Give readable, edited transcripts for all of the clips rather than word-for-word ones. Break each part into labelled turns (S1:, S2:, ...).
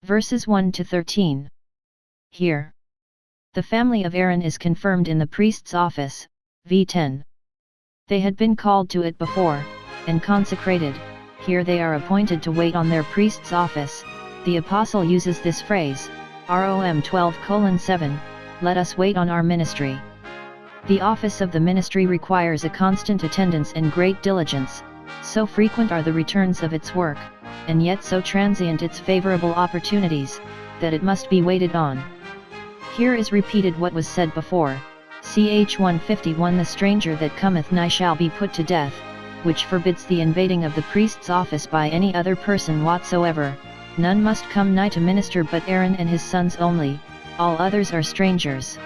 S1: Verses 1 to 13. Here, the family of Aaron is confirmed in the priest's office, v. 10. They had been called to it before, and consecrated. Here they are appointed to wait on their priest's office. The apostle uses this phrase, Rom 12:7, let us wait on our ministry. The office of the ministry requires a constant attendance and great diligence, so frequent are the returns of its work, and yet so transient its favorable opportunities, that it must be waited on. Here is repeated what was said before, ch 151, the stranger that cometh nigh shall be put to death, which forbids the invading of the priest's office by any other person whatsoever. None must come nigh to minister but Aaron and his sons only, all others are strangers.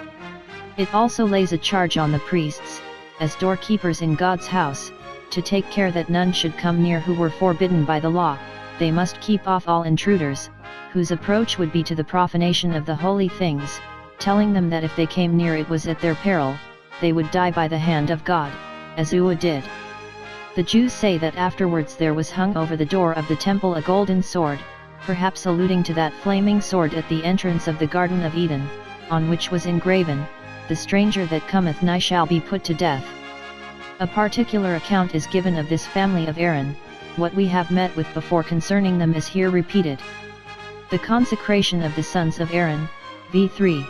S1: It also lays a charge on the priests, as doorkeepers in God's house, to take care that none should come near who were forbidden by the law. They must keep off all intruders, whose approach would be to the profanation of the holy things, telling them that if they came near it was at their peril, they would die by the hand of God, as Uzzah did. The Jews say that afterwards there was hung over the door of the temple a golden sword, perhaps alluding to that flaming sword at the entrance of the Garden of Eden, on which was engraven, the stranger that cometh nigh shall be put to death. A particular account is given of this family of Aaron. What we have met with before concerning them is here repeated. The consecration of the sons of Aaron, v. 3.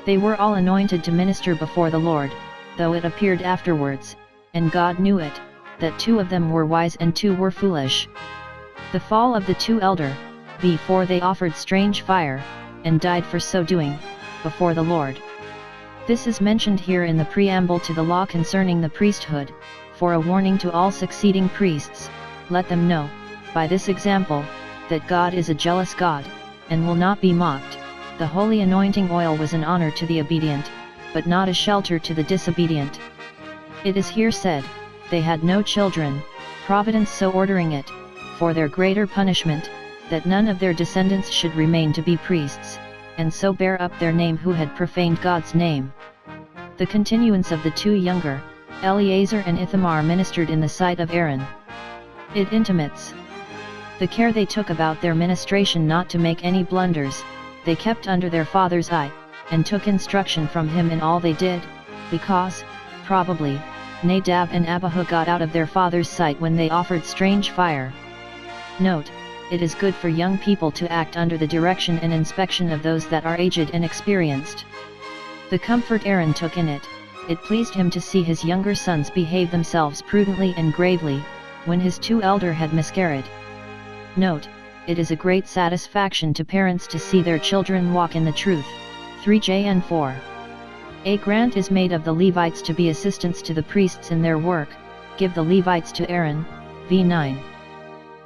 S1: They were all anointed to minister before the Lord, though it appeared afterwards, and God knew it, that 2 of them were wise and 2 were foolish. The fall of the 2 elder, v. 4, they offered strange fire, and died for so doing, before the Lord. This is mentioned here in the preamble to the law concerning the priesthood, for a warning to all succeeding priests. Let them know, by this example, that God is a jealous God, and will not be mocked. The holy anointing oil was an honor to the obedient, but not a shelter to the disobedient. It is here said, they had no children, providence so ordering it, for their greater punishment, that none of their descendants should remain to be priests, and so bear up their name who had profaned God's name. The continuance of the 2 younger, Eleazar and Ithamar, ministered in the sight of Aaron. It intimates the care they took about their ministration not to make any blunders. They kept under their father's eye, and took instruction from him in all they did, because, probably, Nadab and Abihu got out of their father's sight when they offered strange fire. Note, it is good for young people to act under the direction and inspection of those that are aged and experienced. The comfort Aaron took in it, it pleased him to see his younger sons behave themselves prudently and gravely, when his 2 elder had miscarried. Note, it is a great satisfaction to parents to see their children walk in the truth. 3Jn 4. A grant is made of the Levites to be assistants to the priests in their work. Give the Levites to Aaron, v. 9.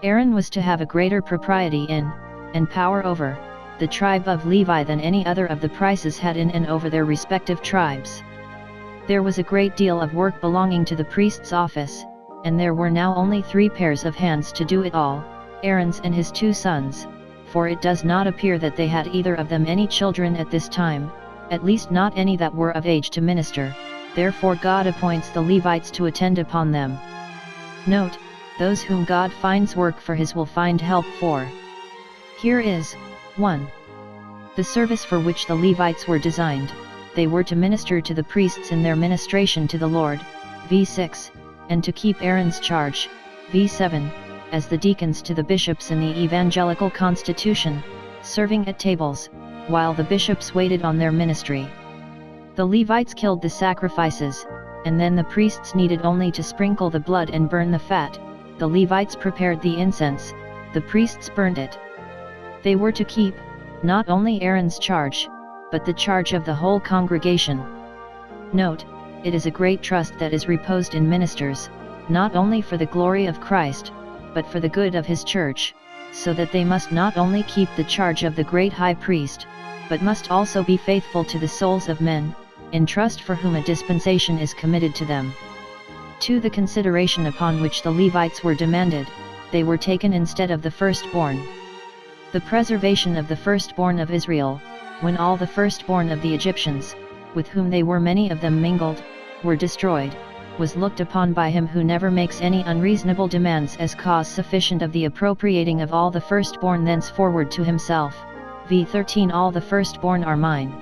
S1: Aaron was to have a greater propriety in, and power over, the tribe of Levi than any other of the princes had in and over their respective tribes. There was a great deal of work belonging to the priest's office, and there were now only 3 pairs of hands to do it all, Aaron's and his 2 sons, for it does not appear that they had either of them any children at this time, at least not any that were of age to minister. Therefore God appoints the Levites to attend upon them. Note, those whom God finds work for his will find help for. Here is 1. The service for which the Levites were designed. They were to minister to the priests in their ministration to the Lord, v. 6, and to keep Aaron's charge, v. 7, as the deacons to the bishops in the evangelical constitution, serving at tables, while the bishops waited on their ministry. The Levites killed the sacrifices, and then the priests needed only to sprinkle the blood and burn the fat. The Levites prepared the incense, the priests burned it. They were to keep, not only Aaron's charge, but the charge of the whole congregation. Note, it is a great trust that is reposed in ministers, not only for the glory of Christ, but for the good of his church, so that they must not only keep the charge of the great high priest, but must also be faithful to the souls of men, in trust for whom a dispensation is committed to them. To the consideration upon which the Levites were demanded, they were taken instead of the firstborn. The preservation of the firstborn of Israel, when all the firstborn of the Egyptians, with whom they were many of them mingled, were destroyed, was looked upon by him who never makes any unreasonable demands as cause sufficient of the appropriating of all the firstborn thenceforward to himself. v. 13 All the firstborn are mine.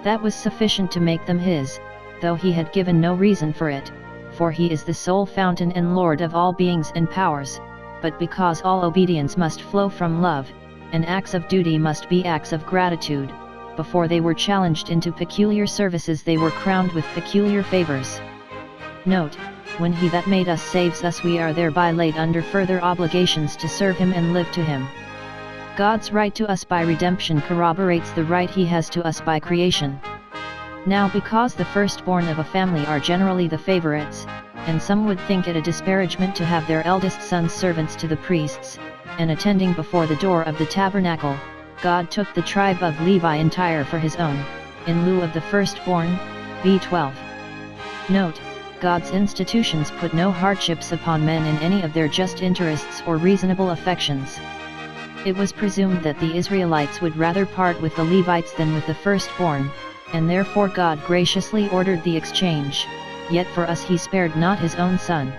S1: That was sufficient to make them his, though he had given no reason for it, for he is the sole fountain and Lord of all beings and powers, but because all obedience must flow from love, and acts of duty must be acts of gratitude, before they were challenged into peculiar services they were crowned with peculiar favors. Note, when he that made us saves us we are thereby laid under further obligations to serve him and live to him. God's right to us by redemption corroborates the right he has to us by creation. Now because the firstborn of a family are generally the favorites, and some would think it a disparagement to have their eldest sons servants to the priests, and attending before the door of the tabernacle, God took the tribe of Levi entire for his own, in lieu of the firstborn. v. 12. Note, God's institutions put no hardships upon men in any of their just interests or reasonable affections. It was presumed that the Israelites would rather part with the Levites than with the firstborn, and therefore God graciously ordered the exchange, yet for us he spared not his own son.